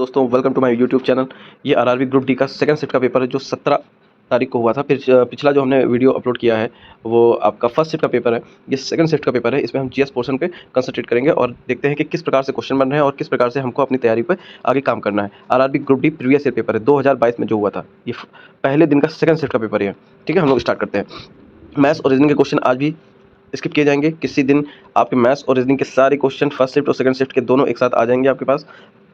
दोस्तों welcome to my YouTube channel. ये RRB group D का सेकंड शिफ्ट का पेपर है जो 17 तारीख को हुआ था। फिर पिछला जो हमने वीडियो अपलोड किया है वो आपका फर्स्ट शिफ्ट का पेपर है। ये सेकंड शिफ्ट का पेपर है। इसमें हम जीएस पोर्शन पे कंसंट्रेट करेंगे और देखते हैं कि किस प्रकार से क्वेश्चन बन रहे हैं और किस प्रकार से हमको अपनी तैयारी पर आगे काम करना है। RRB group D previous year paper है 2022 में जो हुआ था। ये पहले दिन का सेकंड शिफ्ट का पेपर है। ठीक है, हम लोग स्टार्ट करते हैं। मैथ्स और रीजनिंग के क्वेश्चन आज भी स्किप किए जाएंगे। किसी दिन आपके मैथ्स और रीजनिंग के सारे क्वेश्चन फर्स्ट शिफ्ट और सेकंड शिफ्ट के दोनों एक साथ आ जाएंगे आपके पास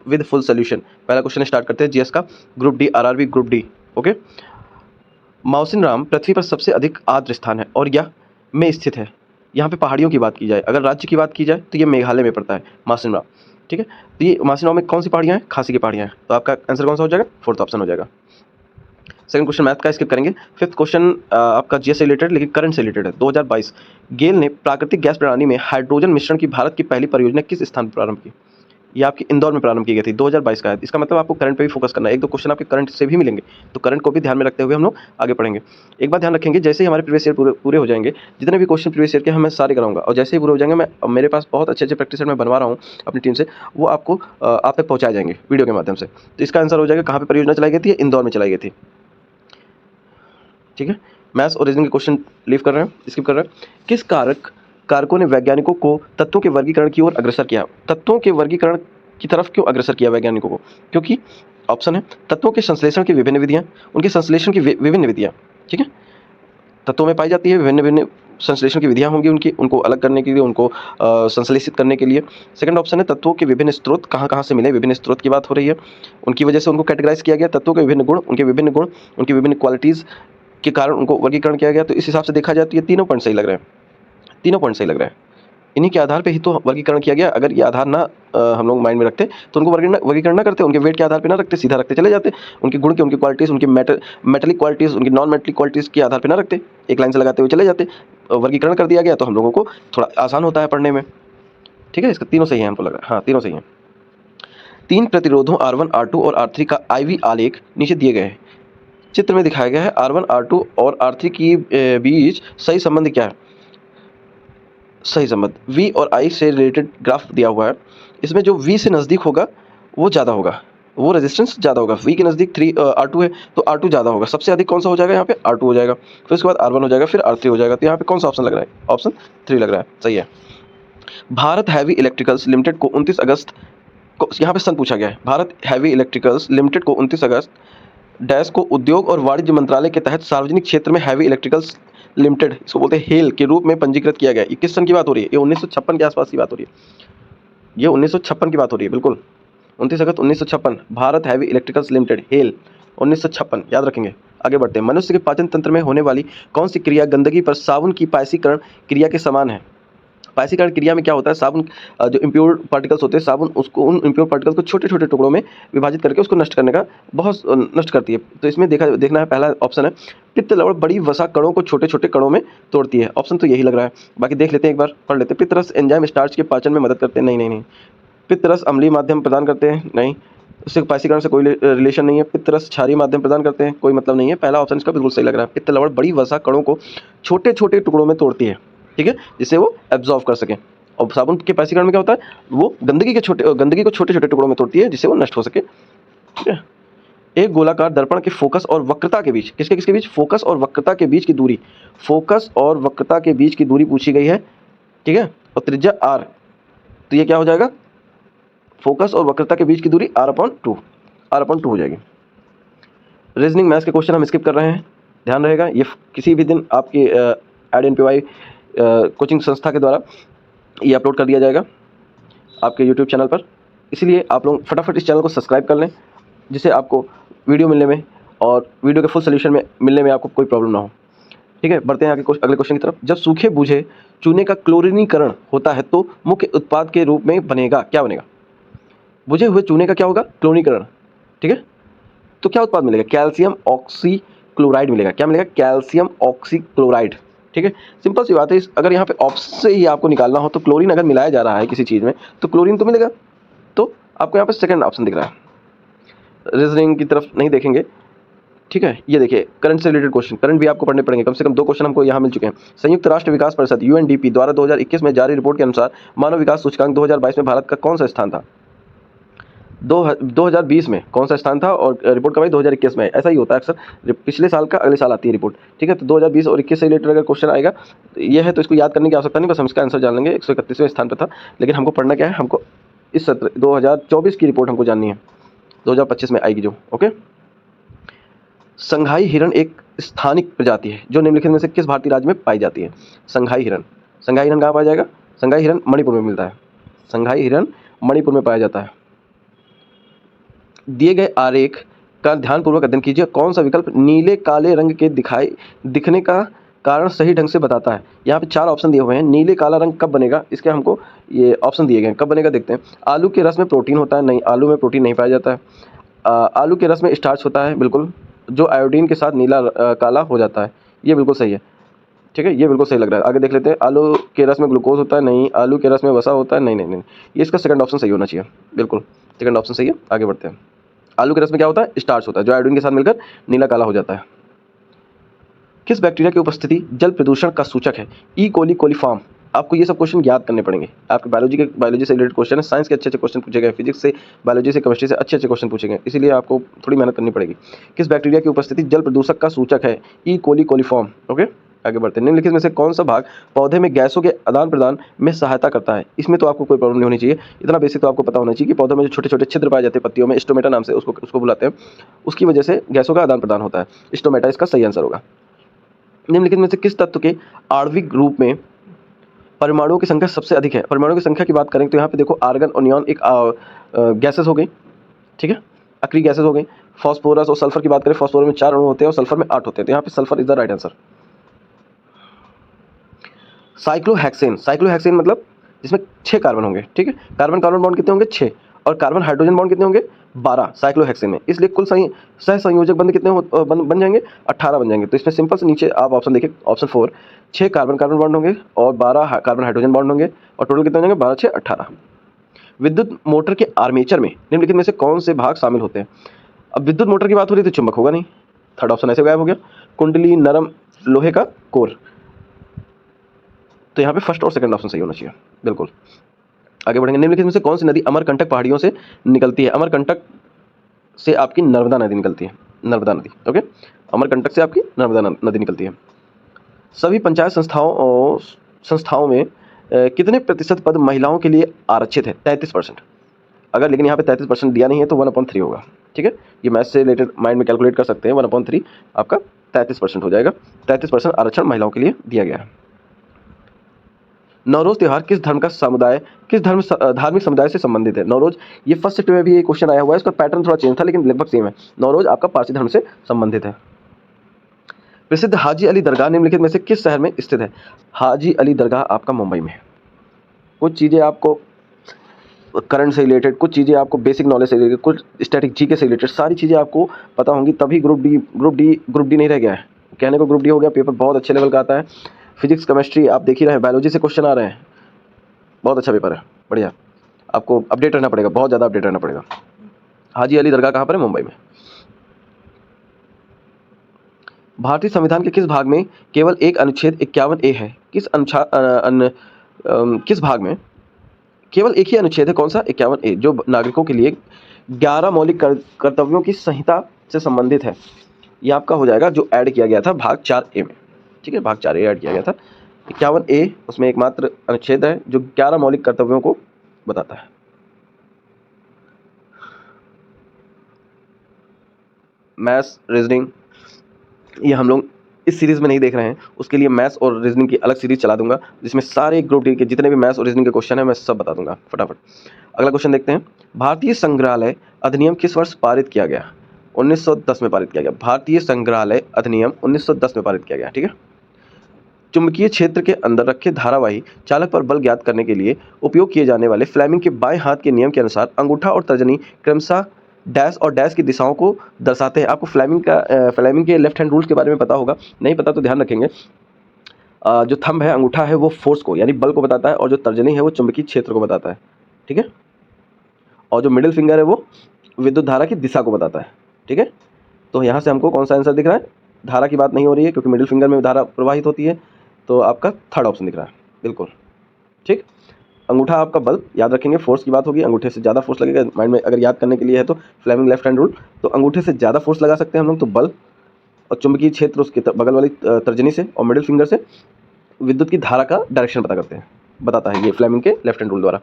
विद फुल सोल्यूशन। पहला क्वेश्चन स्टार्ट करते हैं जीएस का, group D, RRB group D. Okay, Mawsynram पृथ्वी पर सबसे अधिक आर्द्र स्थान है और यह में स्थित है। यहाँ पे पहाड़ियों की बात की जाए, अगर राज्य की बात की जाए तो ये मेघालय में पड़ता है मौसिनराम। ठीक है, तो ये मौसिनराम में कौन सी पहाड़ियाँ हैं? खासी की पहाड़ियाँ हैं। तो आपका आंसर कौन सा हो जाएगा? फोर्थ ऑप्शन हो जाएगा। सेकंड क्वेश्चन मैथ का स्किप करेंगे। फिफ्थ क्वेश्चन आपका जीएस से रिलेटेड लेकिन करंट से रिलेटेड है। 2022 गेल ने प्राकृतिक गैस प्रणाली में हाइड्रोजन मिश्रण की भारत की पहली परियोजना किस स्थान पर प्रारंभ की? ये आपकी इंदौर में प्रारंभ की गई थी, 2022 का है। इसका मतलब आपको करंट पे भी फोकस करना है। एक दो क्वेश्चन आपके करंट से भी मिलेंगे, तो करंट को भी ध्यान में रखते हुए हम लोग आगे पढ़ेंगे। एक बात ध्यान रखेंगे, जैसे ही हमारे प्रीवियस ईयर पूरे हो जाएंगे, जितने भी क्वेश्चन प्रीवियस ईयर के हम सारे कराऊंगा, और जैसे ही पूरे हो जाएंगे, मैं मेरे पास बहुत अच्छे प्रैक्टिस सेट मैं बनवा रहा हूँ अपनी टीम से, वो आपको आप तक पहुँचाए जाएंगे वीडियो के माध्यम से। तो इसका आंसर हो जाएगा कहाँ पर परियोजना चलाई गई थी? इंदौर में चलाई गई थी। ठीक है, मैथ्स और रीजनिंग के क्वेश्चन लीव कर रहे हैं, स्किप कर रहे हैं। किस कारकों ने वैज्ञानिकों को तत्वों के वर्गीकरण की ओर अग्रसर किया? तत्वों के वर्गीकरण की तरफ क्यों अग्रसर किया वैज्ञानिकों को? क्योंकि ऑप्शन है तत्वों के संश्लेषण की विभिन्न विधियां, उनके संश्लेषण की विभिन्न विधियां। ठीक है, तत्वों में पाई जाती है, विभिन्न विभिन्न संश्लेषण की विधियां होंगी उनकी, उनको अलग करने के लिए, उनको संश्लेषित करने के लिए। सेकंड ऑप्शन है तत्वों के विभिन्न स्रोत कहाँ कहाँ से मिले, विभिन्न स्रोत की बात हो रही है, उनकी वजह से उनको कैटेगराइज किया गया। तत्वों के विभिन्न गुण, उनके विभिन्न क्वालिटीज़ के कारण उनको वर्गीकरण किया गया। तो इस हिसाब से देखा जाए तो ये तीनों पॉइंट सही लग रहे हैं, तीनों पॉइंट सही लग रहे हैं। इन्हीं के आधार पे ही तो वर्गीकरण किया गया। अगर ये आधार ना हम लोग माइंड में रखते तो उनको वर्गीकरण ना करते, उनके वेट के आधार पे ना रखते, सीधा रखते चले जाते। उनके गुण के, उनकी क्वालिटीज़, उनकी मेटलिक क्वालिटीज़, उनकी नॉन मेटलिक क्वालिटीज़ के आधार पे ना रखते, एक लाइन से लगाते हुए चले जाते। वर्गीकरण कर दिया गया तो हम लोगों को थोड़ा आसान होता है पढ़ने में। ठीक है, इसका तीनों सही है हमको लग रहा है। हाँ, तीनों सही है। तीन प्रतिरोधों R1, R2 और R3 का IV आलेख नीचे दिए गए हैं। चित्र में दिखाया गया है R1, R2 और R3 की बीच सही संबंध क्या है? सही संबंध V और I से रिलेटेड ग्राफ दिया हुआ है। इसमें जो V से नज़दीक होगा वो ज़्यादा होगा, वो रेजिस्टेंस ज़्यादा होगा। V के नज़दीक R2 है तो R2 ज़्यादा होगा। सबसे अधिक कौन सा हो जाएगा? यहाँ पे R2 हो जाएगा, फिर उसके बाद R1 हो जाएगा, फिर R3 हो जाएगा। तो यहाँ पे कौन सा ऑप्शन लग रहा है? ऑप्शन 3 लग रहा है, सही है। भारत हैवी इलेक्ट्रिकल्स लिमिटेड को 29 अगस्त को, यहाँ पे सन पूछा गया है, भारत हैवी इलेक्ट्रिकल्स लिमिटेड को 29 अगस्त डैश को उद्योग और वाणिज्य मंत्रालय के तहत सार्वजनिक क्षेत्र में हैवी इलेक्ट्रिकल्स लिमिटेड, इसको बोलते हैं हेल, के रूप में पंजीकृत किया गया। ये किस सन की बात हो रही है? ये 1956 के आसपास की बात हो रही है। ये 1956 की बात हो रही है, बिल्कुल 29 अगस्त 1956, Bharat heavy electricals limited, hello, 1956, याद रखेंगे। आगे बढ़ते हैं। मनुष्य के पाचन तंत्र में होने वाली कौन सी क्रिया गंदगी पर साबुन की पायसीकरण क्रिया के समान है? पायसीकरण क्रिया में क्या होता है? साबुन जो इम्प्योर पार्टिकल्स होते हैं, साबुन उसको, उन इम्प्योर पार्टिकल्स को छोटे छोटे टुकड़ों में विभाजित करके उसको नष्ट करने का, बहुत नष्ट करती है। तो इसमें देखना है, पहला ऑप्शन है पित्त लवण बड़ी वसा कणों को छोटे छोटे कणों में तोड़ती है। ऑप्शन तो यही लग रहा है, बाकी देख लेते हैं, एक बार पढ़ लेते हैं। पित्तरस एंजाइम स्टार्च के पाचन में मदद करते हैं, नहीं। पित्तरस अम्लीय माध्यम प्रदान करते हैं, नहीं, उससे पायसीकरण से कोई रिलेशन नहीं है। पित्तरस क्षारीय माध्यम प्रदान करते हैं, कोई मतलब नहीं है। पहला ऑप्शन इसका बिल्कुल सही लग रहा है। पित्त लवण बड़ी वसा कणों को छोटे छोटे टुकड़ों में तोड़ती है, ठीक है, जिससे वो एब्जॉर्व कर सके। और साबुन के पायसीकरण में क्या होता है? वो गंदगी को छोटे छोटे टुकड़ों में तोड़ती है, जिससे वो नष्ट हो सके। ठीक है, एक गोलाकार दर्पण के फोकस और वक्रता के बीच, किसके बीच? फोकस और वक्रता के बीच की दूरी, फोकस और वक्रता के बीच की दूरी पूछी गई है, ठीक है, और त्रिज्या R। तो ये क्या हो जाएगा? फोकस और वक्रता के बीच की दूरी R/2 हो जाएगी। रीजनिंग मैथ्स के क्वेश्चन हम स्किप कर रहे हैं, ध्यान रहेगा। ये किसी भी दिन आपकी IDNPY कोचिंग संस्था के द्वारा ये अपलोड कर दिया जाएगा आपके YouTube चैनल पर, इसलिए आप लोग फटाफट इस चैनल को सब्सक्राइब कर लें, जिससे आपको वीडियो मिलने में और वीडियो के फुल सोल्यूशन में मिलने में आपको कोई प्रॉब्लम ना हो। ठीक है, बढ़ते हैं आगे अगले क्वेश्चन की तरफ। जब सूखे बुझे चूने का क्लोरीनीकरण होता है तो मुख्य उत्पाद के रूप में बनेगा, क्या बनेगा? बुझे हुए चूने का क्या होगा? क्लोरीनीकरण, ठीक है, तो क्या उत्पाद मिलेगा? कैल्शियम ऑक्सीक्लोराइड मिलेगा। क्या मिलेगा? Calcium oxychloride. ठीक है, सिंपल सी बात है। अगर यहाँ पे ऑप्शन से ही आपको निकालना हो तो क्लोरीन अगर मिलाया जा रहा है किसी चीज़ में तो क्लोरीन तो मिलेगा। तो आपको यहाँ पे सेकंड ऑप्शन दिख रहा है। रीजनिंग की तरफ नहीं देखेंगे, ठीक है। ये देखिए, करंट से रिलेटेड क्वेश्चन, करंट भी आपको पढ़ने पड़ेंगे, कम से कम 2 क्वेश्चन हमको यहाँ मिल चुके हैं। संयुक्त राष्ट्र विकास परिषद UNDP द्वारा 2021 में जारी रिपोर्ट के अनुसार मानव विकास सूचकांक 2022 में भारत का कौन सा स्थान था? 2020 में कौन सा स्थान था और रिपोर्ट कब आई 2021 में। ऐसा ही होता है अक्सर, पिछले साल का अगले साल आती है रिपोर्ट, ठीक है। तो 2020 और 21 से रिलेटेड अगर क्वेश्चन आएगा तो ये है, तो इसको याद करने की आवश्यकता नहीं, बस हम इसका आंसर जान लेंगे। 131वें स्थान पर था, लेकिन हमको पढ़ना क्या है, हमको इस सत्र 2024 की रिपोर्ट हमको जाननी है, 2025 में आएगी जो। ओके, संघाई हिरण एक स्थानिक प्रजाति है जो निम्नलिखित में से किस भारतीय राज्य में पाई जाती है। संघाई हिरण, संघाई हिरण कहाँ पाया जाएगा, संघाई हिरण मणिपुर में मिलता है, संघाई हिरण मणिपुर में पाया जाता है। दिए गए आरेख का ध्यानपूर्वक अध्ययन कीजिए, कौन सा विकल्प नीले काले रंग के दिखने का कारण सही ढंग से बताता है। यहाँ पे 4 ऑप्शन दिए हुए हैं, नीले काला रंग कब बनेगा, इसके हमको ये ऑप्शन दिए गए हैं, कब बनेगा देखते हैं। आलू के रस में प्रोटीन होता है, नहीं, आलू में प्रोटीन नहीं पाया जाता है। आलू के रस में स्टार्च होता है, बिल्कुल, जो आयोडीन के साथ नीला काला हो जाता है, ये बिल्कुल सही है, ठीक है, ये बिल्कुल सही लग रहा है। आगे देख लेते हैं, आलू के रस में ग्लूकोज होता है, नहीं, आलू के रस में वसा होता है, नहीं नहीं नहीं, ये इसका सेकंड ऑप्शन सही होना चाहिए, बिल्कुल सेकंड ऑप्शन सही है। आगे बढ़ते हैं, आलू के रस में क्या होता है, स्टार्च होता है, जो आयोडीन के साथ मिलकर नीला काला हो जाता है। किस बैक्टीरिया की उपस्थिति जल प्रदूषण का सूचक है, ई कोली कोलीफॉर्म। आपको ये सब क्वेश्चन याद करने पड़ेंगे, आपके बायोलॉजी से रिलेटेड क्वेश्चन है, साइंस के अच्छे अच्छे क्वेश्चन पूछे गए, फिजिक्स से, बायोलॉजी से, केमिस्ट्री से अच्छे अच्छे क्वेश्चन पूछे गए, इसीलिए आपको थोड़ी मेहनत करनी पड़ेगी। किस बैक्टीरिया की उपस्थिति जल प्रदूषक का सूचक है, ई कोली कोलीफॉर्म। ओके, आगे बढ़ते हैं, निम्नलिखित में से कौन सा भाग पौधे में गैसों के आदान प्रदान में सहायता करता है। इसमें तो आपको कोई प्रॉब्लम नहीं होनी चाहिए, इतना बेसिक तो आपको पता होना चाहिए कि पौधों में जो छोटे छोटे छिद्र पाए जाते हैं पत्तियों में, स्टोमेटा नाम से उसको बुलाते हैं, उसकी वजह से गैसों का आदान प्रदान होता है, स्टोमेटा इसका सही आंसर होगा। निम्नलिखित में से किस तत्व के आणविक रूप में परमाणुओं की संख्या सबसे अधिक है। परमाणुओं की संख्या की बात करें तो यहाँ पे देखो, आर्गन और नियॉन एक गैसेस हो गई, ठीक है, अक्री गैसेस हो गई। फॉस्फोरस और सल्फर की बात करें, फॉस्फोरस में 4 अणु होते हैं और सल्फर में 8 होते हैं, तो यहाँ पे sulphur is the right answer. Cyclohexane, cyclohexane मतलब जिसमें 6 कार्बन होंगे, ठीक है, कार्बन कार्बन बॉन्ड कितने होंगे 6, और कार्बन हाइड्रोजन बॉन्ड कितने होंगे 12 साइक्लोहेक्सेन में, इसलिए कुल सह संयोजक बंध कितने बन जाएंगे 18 बन जाएंगे। तो इसमें सिंपल से नीचे आप ऑप्शन देखिए, ऑप्शन 4, 6 कार्बन कार्बन बॉन्ड होंगे और 12 कार्बन हाइड्रोजन बॉन्ड होंगे, और टोटल कितने हो जाएंगे 12 6 18। विद्युत मोटर के आर्मेचर में निम्नलिखित में से कौन से भाग शामिल होते हैं। अब विद्युत मोटर की बात हो रही है तो चुंबक होगा नहीं, थर्ड ऑप्शन ऐसे गायब हो गया। कुंडली, नरम लोहे का कोर, तो यहाँ पे फर्स्ट और सेकंड ऑप्शन सही होना चाहिए, बिल्कुल। आगे बढ़ेंगे, निम्नलिखित में से कौन सी नदी अमरकंटक पहाड़ियों से निकलती है। अमरकंटक से आपकी नर्मदा नदी निकलती है, नर्मदा नदी। ओके, अमरकंटक से आपकी नर्मदा नदी निकलती है। सभी पंचायत संस्थाओं में कितने प्रतिशत पद महिलाओं के लिए आरक्षित है। 33%। अगर लेकिन यहाँ पे 33% दिया नहीं है तो 1/3 होगा, ठीक है, ये मैथ से रिलेटेड माइंड में कैलकुलेट कर सकते हैं। 1/3 आपका 33% हो जाएगा, 33% आरक्षण महिलाओं के लिए दिया गया है। नवरोज त्योहार किस धार्मिक समुदाय से संबंधित है। नवरोज, ये फर्स्ट शिफ्ट में भी ये क्वेश्चन आया हुआ है, इसका पैटर्न थोड़ा चेंज था लेकिन लगभग सेम है। नवरोज आपका पारसी धर्म से संबंधित है। प्रसिद्ध हाजी अली दरगाह निम्नलिखित में से किस शहर में स्थित है। हाजी अली दरगाह आपका मुंबई में है। कुछ चीज़ें आपको करंट से रिलेटेड, कुछ चीज़ें आपको बेसिक नॉलेज से रिलेटेड, कुछ स्टैटिक जीके से रिलेटेड, सारी चीज़ें आपको पता होंगी, तभी ग्रुप डी नहीं रह गया है, कहने को ग्रुप डी हो गया। पेपर बहुत अच्छे लेवल का आता है, फिजिक्स केमिस्ट्री आप देख ही रहे हैं, बायोलॉजी से क्वेश्चन आ रहे हैं, बहुत अच्छा पेपर है, बढ़िया। आपको अपडेट रहना पड़ेगा, बहुत ज़्यादा अपडेट रहना पड़ेगा। हाजी अली दरगाह कहाँ पर है, मुंबई में। भारतीय संविधान के किस भाग में केवल एक अनुच्छेद 51A है। किस भाग में केवल एक ही अनुच्छेद है, कौन सा, 51A, जो नागरिकों के लिए 11 मौलिक कर्तव्यों की संहिता से संबंधित है। ये आपका हो जाएगा जो ऐड किया गया था भाग 4A में, ठीक है, भाग 4A ऐड किया गया था। 51A उसमें एकमात्र अनुच्छेद है जो 11 मौलिक कर्तव्यों को बताता है। मैथ्स, रीजनिंग, ये हम लोग इस सीरीज में नहीं देख रहे हैं, उसके लिए मैथ्स और रीजनिंग की अलग सीरीज चला दूंगा, जिसमें सारे ग्रुप डी के जितने भी मैथ्स और रीजनिंग के क्वेश्चन है मैं सब बता दूंगा फटाफट। अगला क्वेश्चन देखते हैं, भारतीय संग्रहालय अधिनियम किस वर्ष पारित किया गया। 1910 में पारित किया गया। भारतीय संग्रहालय अधिनियम 1910 में पारित किया गया, ठीक है। चुंबकीय क्षेत्र के अंदर रखे धारावाही चालक पर बल ज्ञात करने के लिए उपयोग किए जाने वाले फ्लेमिंग के बाएं हाथ के नियम के अनुसार अंगूठा और तर्जनी क्रमशः डैश और डैश की दिशाओं को दर्शाते हैं। आपको फ्लेमिंग के लेफ्ट हैंड रूल्स के बारे में पता होगा, नहीं पता तो ध्यान रखेंगे। जो थंब है, अंगूठा है, वो फोर्स को यानी बल को बताता है, और जो तर्जनी है वो चुंबकीय क्षेत्र को बताता है, ठीक है, और जो मिडिल फिंगर है वो विद्युत धारा की दिशा को बताता है, ठीक है। तो यहाँ से हमको कौन सा आंसर दिख रहा है, धारा की बात नहीं हो रही है क्योंकि मिडिल फिंगर में धारा प्रवाहित होती है, तो आपका थर्ड ऑप्शन दिख रहा है, बिल्कुल ठीक। अंगूठा आपका बल, याद रखेंगे, फोर्स की बात होगी, अंगूठे से ज़्यादा फोर्स लगेगा माइंड में अगर याद करने के लिए है तो फ्लेमिंग लेफ्ट हैंड रूल, तो अंगूठे से ज़्यादा फोर्स लगा सकते हैं हम लोग तो बल, और चुंबकीय क्षेत्र उसके बगल वाली तर्जनी से और मिडिल फिंगर से विद्युत की धारा का डायरेक्शन पता करते हैं, बताता है ये फ्लेमिंग के लेफ्ट हैंड रूल द्वारा।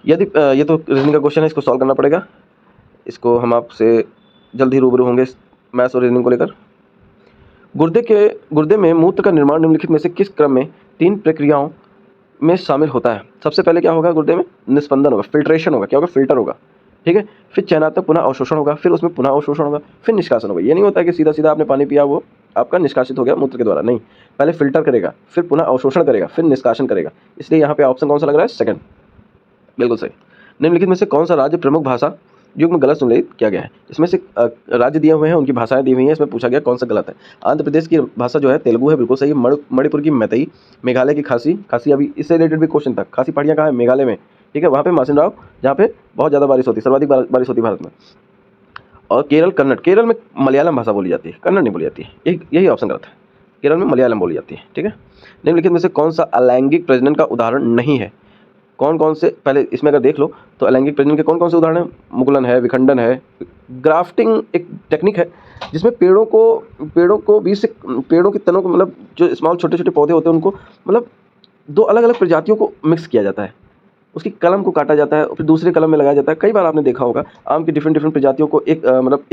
यदि ये तो रीजनिंग का क्वेश्चन है, इसको सॉल्व करना पड़ेगा, इसको हम आपसे जल्द ही रूबरू होंगे मैथ्स और रीजनिंग को लेकर। गुर्दे में मूत्र का निर्माण निम्नलिखित में से किस क्रम में 3 प्रक्रियाओं में शामिल होता है? सबसे पहले क्या होगा गुर्दे में? निस्पंदन होगा, फिल्ट्रेशन होगा, क्या होगा? फिल्टर होगा, ठीक है। फिर चयनात्मक पुनः अवशोषण होगा, फिर उसमें पुनः अवशोषण होगा, फिर निष्कासन होगा। ये नहीं होता है कि सीधा सीधा आपने पानी पिया वो आपका निष्कासित हो गया मूत्र के द्वारा, नहीं, पहले फिल्टर करेगा, फिर पुनः अवशोषण करेगा, फिर निष्कासन करेगा। इसलिए यहाँ पे ऑप्शन कौन सा लग रहा है? सेकंड, बिल्कुल सही। निम्नलिखित में से कौन सा राज्य प्रमुख भाषा युग्म गलत सम्मिलित किया गया है? इसमें से राज्य दिए हुए हैं, उनकी भाषाएं दी हुई हैं, इसमें पूछा गया कौन सा गलत है। आंध्र प्रदेश की भाषा जो है तेलुगु है, बिल्कुल सही है। मणिपुर की मैतई, मेघालय की खासी अभी इससे रिलेटेड भी क्वेश्चन था, खासी पहाड़ियाँ कहाँ है? मेघालय में, ठीक है, वहाँ पे मासिन राव, जहाँ पे बहुत ज़्यादा बारिश होती है, सर्वाधिक बारिश होती है भारत में। और केरल कन्नड़, केरल में मलयालम भाषा बोली जाती है, कन्नड़ नहीं बोली जाती है, यही ऑप्शन गलत है, केरल में मलयालम बोली जाती है, ठीक है। निम्नलिखित में से कौन सा अलैंगिक प्रजनन का उदाहरण नहीं है? कौन कौन से, पहले इसमें अगर देख लो तो अलैंगिक प्रजनन के कौन कौन से उदाहरण हैं? मुकुलन है, विखंडन है, ग्राफ्टिंग एक टेक्निक है जिसमें पेड़ों को बीच से, पेड़ों के तनों को, मतलब जो स्मॉल छोटे छोटे पौधे होते हैं उनको, मतलब 2 अलग अलग प्रजातियों को मिक्स किया जाता है, उसकी कलम को काटा जाता है और फिर दूसरे कलम में लगाया जाता है। कई बार आपने देखा होगा आम की डिफरेंट प्रजातियों को एक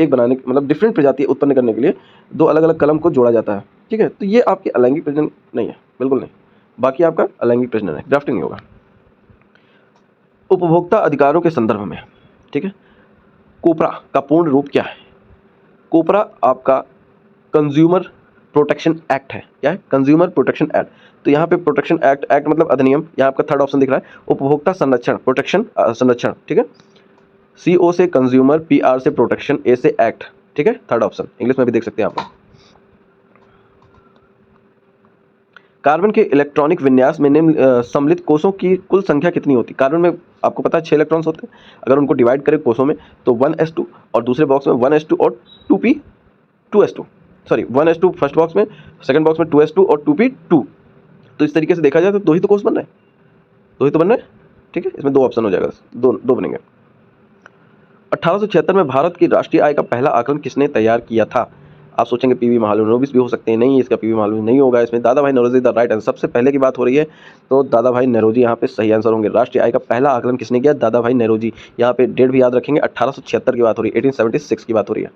बनाने, मतलब डिफरेंट प्रजाति उत्पन्न करने के लिए 2 अलग अलग कलम को जोड़ा जाता है, ठीक है। तो ये आपकी अलैंगिक प्रजनन नहीं है, बिल्कुल नहीं, बाकी आपका अलैंगिक प्रजनन है, ग्राफ्टिंग नहीं होगा। उपभोक्ता अधिकारों के संदर्भ में, ठीक है, कोपरा का पूर्ण रूप क्या है? कोपरा आपका कंज्यूमर प्रोटेक्शन एक्ट है। क्या है? Consumer protection act. तो यहाँ पे प्रोटेक्शन एक्ट मतलब अधिनियम, यहाँ आपका थर्ड ऑप्शन दिख रहा है, उपभोक्ता संरक्षण, प्रोटेक्शन संरक्षण, ठीक है। CO से कंज्यूमर, PR से प्रोटेक्शन, A से एक्ट, ठीक है, थर्ड ऑप्शन, इंग्लिश में भी देख सकते हैं आप। कार्बन के इलेक्ट्रॉनिक विन्यास में निम्न सम्मिलित कोषों की कुल संख्या कितनी होती है? कार्बन में आपको पता है 6 इलेक्ट्रॉन्स होते हैं, अगर उनको डिवाइड करें कोषों में तो 1s2, और दूसरे बॉक्स में 1s2 और 2s2, sorry 1s2 first box में, सेकंड बॉक्स में 2s2 और 2p2। तो इस तरीके से देखा जाए तो 2 ही तो कोष बन रहे हैं, 2 ही तो बन रहे हैं, ठीक है, इसमें 2 ऑप्शन हो जाएगा, 2 बनेंगे। 1876 में भारत की राष्ट्रीय आय का पहला आकलन किसने तैयार किया था? आप सोचेंगे पीवी महालनोबिस भी हो सकते हैं, नहीं, इसका पीवी महालनोबिस नहीं होगा, इसमें दादा भाई नौरोजी द राइट आंसर। सबसे पहले की बात हो रही है तो दादा भाई नौरोजी यहाँ पे सही आंसर होंगे। राष्ट्रीय आय का पहला आकलन किसने किया? दादा भाई नौरोजी। यहाँ पे डेट भी याद रखेंगे, 1876 की बात हो रही है, 1876 की बात हो रही है।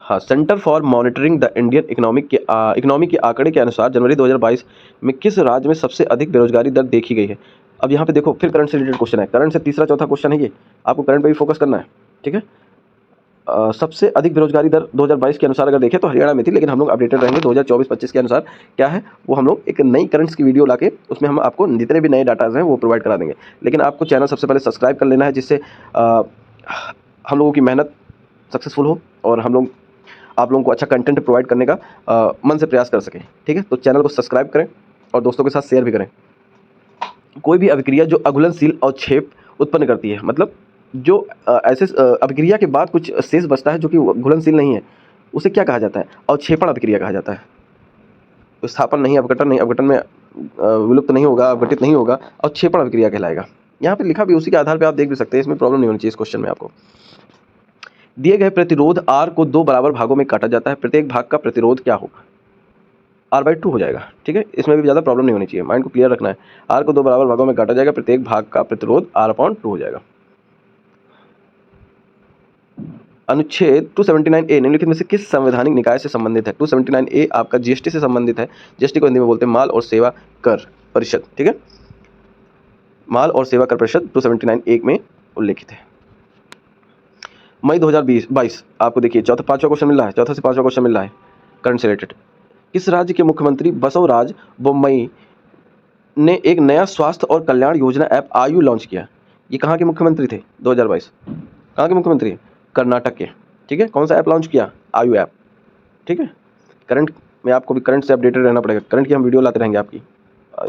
हाँ, centre for monitoring the Indian economy के आंकड़े के अनुसार जनवरी 2022 में किस राज्य में सबसे अधिक बेरोजगारी दर देखी गई है? अब यहाँ पे देखो, फिर करंट से रिलेटेड क्वेश्चन है, करंट से तीसरा चौथा क्वेश्चन है ये, आपको करंट पे भी फोकस करना है, ठीक है। सबसे अधिक बेरोजगारी दर 2022 के अनुसार अगर देखें तो हरियाणा में थी, लेकिन हम लोग अपडेटेड रहेंगे 2024-25 के अनुसार क्या है वो हम लोग एक नई करंट्स की वीडियो लाके उसमें हम आपको जितने भी नए डाटाज हैं वो प्रोवाइड करा देंगे। लेकिन आपको चैनल सबसे पहले सब्सक्राइब कर लेना है, जिससे हम लोगों की मेहनत सक्सेसफुल हो और हम लोग आप लोगों को अच्छा कंटेंट प्रोवाइड करने का मन से प्रयास कर सकें, ठीक है। तो चैनल को सब्सक्राइब करें और दोस्तों के साथ शेयर भी करें। कोई भी अभिक्रिया जो अघुलनशील अवक्षेप उत्पन्न करती है, मतलब जो ऐसे अभिक्रिया के बाद कुछ शेष बचता है जो कि घुलनशील नहीं है, उसे क्या कहा जाता है? अवक्षेपण अभिक्रिया कहा जाता है। विस्थापन नहीं, अपघटन नहीं, अपघटन में विलुप्त नहीं होगा, अपघटित नहीं होगा, अवक्षेपण अभिक्रिया कहलाएगा। यहाँ पे लिखा भी उसी के आधार पर आप देख भी सकते हैं, इसमें प्रॉब्लम नहीं होनी चाहिए इस क्वेश्चन में आपको। दिए गए प्रतिरोध R को 2 बराबर भागों में काटा जाता है, प्रत्येक भाग का प्रतिरोध क्या होगा? R/2 हो जाएगा, ठीक है, इसमें भी ज़्यादा प्रॉब्लम नहीं होनी चाहिए, माइंड को क्लियर रखना है। R को 2 बराबर भागों में काटा जाएगा, प्रत्येक भाग का प्रतिरोध R/2 हो जाएगा। अनुच्छेद 279A निम्नलिखित में से किस संवैधानिक निकाय से संबंधित है? 279A आपका GST से संबंधित है। GST को हिंदी में बोलते हैं माल और सेवा कर परिषद, ठीक है, माल और सेवा कर परिषद 279A में उल्लेखित है। मई 2022 आपको देखिए चौथा पांचवा क्वेश्चन मिल रहा है, चौथा से पांचवा क्वेश्चन मिल रहा है करंट से रिलेटेड। किस राज्य के मुख्यमंत्री बसवराज बोम्मई ने एक नया स्वास्थ्य और कल्याण योजना ऐप आयु लॉन्च किया? ये कहाँ के मुख्यमंत्री थे 2022? कहाँ के मुख्यमंत्री? कर्नाटक के, ठीक है। कौन सा ऐप लॉन्च किया? आयु ऐप, ठीक है। करंट में आपको भी करंट से अपडेटेड रहना पड़ेगा, करंट की हम वीडियो लाते रहेंगे आपकी।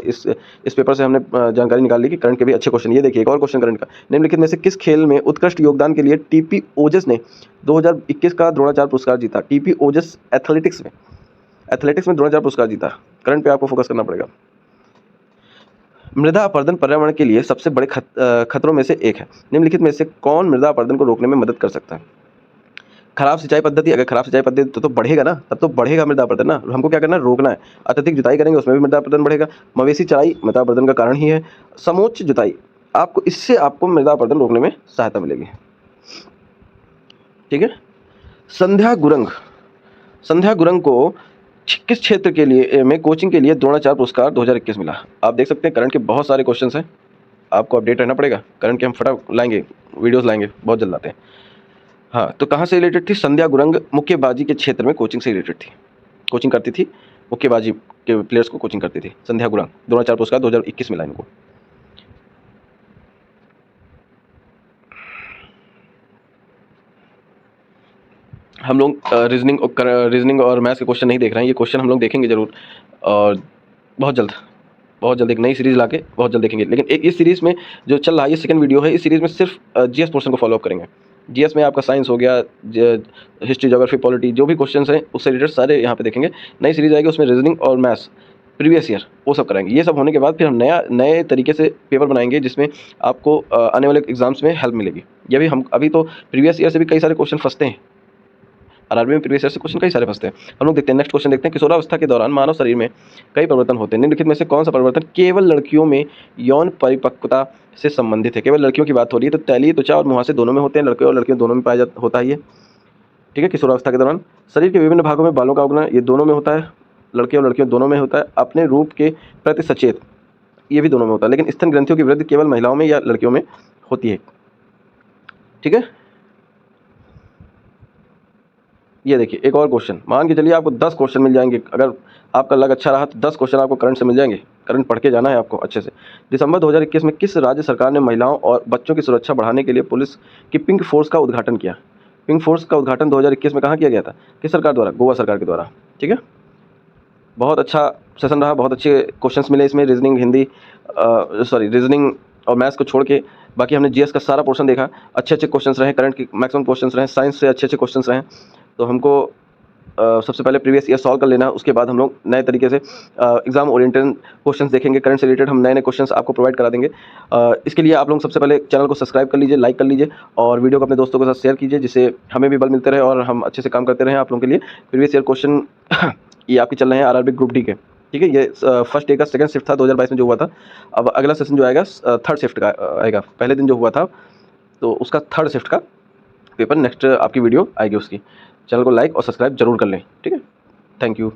इस पेपर से हमने जानकारी निकाल ली कि करंट के भी अच्छे क्वेश्चन। ये देखिए एक और क्वेश्चन करंट का, निम्नलिखित में से किस खेल में उत्कृष्ट योगदान के लिए TP ओजस ने 2021 का द्रोणाचार्य पुरस्कार जीता? TP ओजस एथलेटिक्स में द्रोणाचार्य पुरस्कार जीता। करंट पे आपको फोकस करना पड़ेगा। मृदा अपरदन पर्यावरण के लिए सबसे बड़े खतरों में से एक है। निम्नलिखित में से कौन मृदा अपरदन को रोकने में मदद कर सकता है? खराब सिंचाई पद्धति। अगर खराब सिंचाई पद्धति तो बढ़ेगा ना, तब तो बढ़ेगा मृदा अपरदन ना। हमको क्या करना है? रोकना है। अत्यधिक जुताई करेंगे उसमें भी मृदा अपरदन बढ़ेगा। मवेशी चराई मृदा अपरदन का कारण ही है। समोच्च जुताई, आपको इससे आपको मृदा अपरदन रोकने में सहायता मिलेगी। ठीक है। संध्या गुरंग, संध्या गुरंग को किस क्षेत्र के लिए में कोचिंग के लिए द्रोणाचार्य पुरस्कार 2021 मिला? आप देख सकते हैं करंट के बहुत सारे क्वेश्चंस हैं, आपको अपडेट रहना पड़ेगा। करंट के हम फटाफट लाएंगे, वीडियोस लाएंगे, बहुत जल्द आते हैं। हाँ, तो कहाँ से रिलेटेड थी? संध्या गुरंग मुक्केबाजी के क्षेत्र में कोचिंग से रिलेटेड थी, कोचिंग करती थी, मुक्केबाजी के प्लेयर्स को कोचिंग करती थी। संध्या गुरंग, द्रोणाचार्य पुरस्कार 2021 मिला इनको। हम लोग रीजनिंग और मैथ्स के क्वेश्चन नहीं देख रहे हैं, ये क्वेश्चन हम लोग देखेंगे जरूर, और बहुत जल्द एक नई सीरीज लाके बहुत जल्द देखेंगे। लेकिन एक इस सीरीज़ में जो चल रहा है, ये सेकंड वीडियो है, इस सीरीज़ में सिर्फ जीएस पोर्शन को फॉलो अप करेंगे। जीएस में आपका साइंस हो गया, हिस्ट्री, ज्योग्राफी, पॉलिटी, जो भी क्वेश्चंस हैं उससे रिलेटेड सारे यहाँ पे देखेंगे। नई सीरीज आएगी, उसमें रीजनिंग और मैथ्स प्रीवियस ईयर वो सब कराएंगे। ये सब होने के बाद फिर हम नए तरीके से पेपर बनाएंगे, जिसमें आपको आने वाले एग्जाम्स में हेल्प मिलेगी। ये भी हम अभी तो प्रीवियस ईयर से भी कई सारे क्वेश्चन फंसते हैं, आरआरबी में प्रीवियस ईयर से क्वेश्चन कई सारे फंसते हैं। हम लोग देखते हैं, नेक्स्ट क्वेश्चन देखते हैं। किशोरावस्था के दौरान मानव शरीर में कई परिवर्तन होते हैं, निम्नलिखित में से कौन सा परिवर्तन केवल लड़कियों में यौन परिपक्वता से संबंधित है? केवल लड़कियों की बात हो रही है, तो तैलीय, त्वचा और मुहासे दोनों में होते हैं, लड़के और लड़कियों दोनों में पाया होता है ये। ठीक है। किशोरावस्था के दौरान शरीर के विभिन्न भागों में बालों का उगना, ये दोनों में होता है, लड़के और लड़कियों दोनों में होता है। अपने रूप के प्रति सचेत, ये भी दोनों में होता है। लेकिन स्तन ग्रंथियों की वृद्धि केवल महिलाओं में या लड़कियों में होती है। ठीक है। ये देखिए एक और क्वेश्चन, मान के चलिए आपको 10 क्वेश्चन मिल जाएंगे, अगर आपका लग अच्छा रहा तो 10 क्वेश्चन आपको करंट से मिल जाएंगे। करंट पढ़ के जाना है आपको अच्छे से। दिसंबर 2021 में किस राज्य सरकार ने महिलाओं और बच्चों की सुरक्षा बढ़ाने के लिए पुलिस की पिंक फोर्स का उद्घाटन किया? पिंक फोर्स का उद्घाटन 2021 में कहाँ किया गया था? किस सरकार द्वारा? गोवा सरकार के द्वारा। ठीक है। बहुत अच्छा सेशन रहा, बहुत अच्छे क्वेश्चंस मिले इसमें। रीजनिंग, हिंदी, रीजनिंग और मैथ्स को छोड़ के बाकी हमने जीएस का सारा पोर्शन देखा। अच्छे क्वेश्चंस रहे, करंट के मैक्सिमम क्वेश्चंस रहे, साइंस से अच्छे क्वेश्चंस रहे। तो हमको सबसे पहले प्रीवियस ईयर सॉल्व कर लेना, उसके बाद हम लोग नए तरीके से एग्जाम ओरिएंटेड क्वेश्चंस देखेंगे। करंट से रिलेटेड हम नए क्वेश्चंस आपको प्रोवाइड करा देंगे। इसके लिए आप लोग सबसे पहले चैनल को सब्सक्राइब कर लीजिए, लाइक कर लीजिए और वीडियो को अपने दोस्तों के साथ शेयर कीजिए, जिससे हमें भी बल मिलते रहे और हम अच्छे से काम करते रहें आप लोगों के लिए। प्रीवियस ईयर क्वेश्चन ये आपके चल रहे हैं आरआरबी ग्रुप डी के। ठीक है। ये फर्स्ट डे का सेकंड शिफ्ट था 2022 में जो हुआ था। अब अगला सेशन जो आएगा थर्ड शिफ्ट का आएगा। पहले दिन जो हुआ था तो उसका थर्ड शिफ्ट का पेपर नेक्स्ट आपकी वीडियो आएगी उसकी। चैनल को लाइक और सब्सक्राइब जरूर कर लें। ठीक है। Thank you.